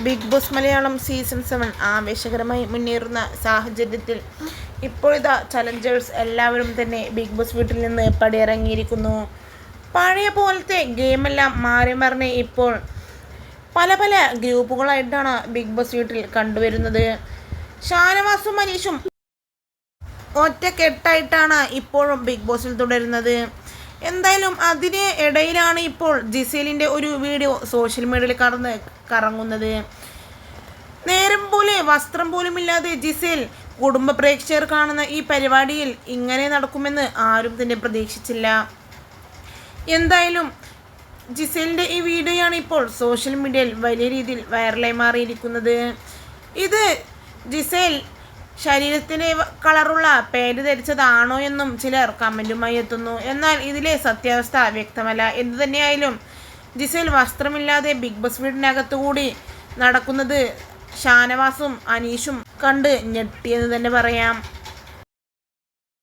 Big boss Malayalam season 7 ആവേശകരമായി മുന്നേറുന്ന സാഹചര്യത്തിൽ ഇപ്പോഴിതാ ചലഞ്ചേഴ്സ് എല്ലാവരും തന്നെ ബിഗ് ബോസ് വീട്ടിൽ നിന്ന് പടിയിറങ്ങിയിരിക്കുന്നു. പഴയ പോലത്തെ ഗെയിമെല്ലാം മാറി മറിഞ്ഞ് ഇപ്പോൾ പല പല ഗ്രൂപ്പുകളായിട്ടാണ് ബിഗ് ബോസ് വീട്ടിൽ കണ്ടുവരുന്നത്. ഷാനവാസും മനീഷും ഒറ്റക്കെട്ടായിട്ടാണ് ഇപ്പോഴും ബിഗ് ബോസിൽ തുടരുന്നത്. എന്തായാലും അതിന് ഇടയിലാണ് ഇപ്പോൾ ജിസേലിൻ്റെ ഒരു വീഡിയോ സോഷ്യൽ മീഡിയയിൽ കറങ്ങുന്നത്. നേരം പോലെ വസ്ത്രം പോലും ഇല്ലാതെ ജിസേൽ കുടുംബ പ്രേക്ഷകർ കാണുന്ന ഈ പരിപാടിയിൽ ഇങ്ങനെ നടക്കുമെന്ന് ആരും തന്നെ പ്രതീക്ഷിച്ചില്ല. എന്തായാലും ജിസേലിൻ്റെ ഈ വീഡിയോയാണ് ഇപ്പോൾ സോഷ്യൽ മീഡിയയിൽ വലിയ രീതിയിൽ വൈറലായി മാറിയിരിക്കുന്നത്. ഇത് ജിസേൽ ശരീരത്തിന് കളറുള്ള പേര് ധരിച്ചതാണോ എന്നും ചിലർ കമൻറ്റുമായി എത്തുന്നു. എന്നാൽ ഇതിലെ സത്യാവസ്ഥ വ്യക്തമല്ല. എന്തു തന്നെയായാലും ജിസേൽ വസ്ത്രമില്ലാതെ ബിഗ് ബോസ് വീടിനകത്തുകൂടി നടക്കുന്നത് ഷാനവാസും അനീഷും കണ്ട് ഞെട്ടിയെന്ന് തന്നെ പറയാം.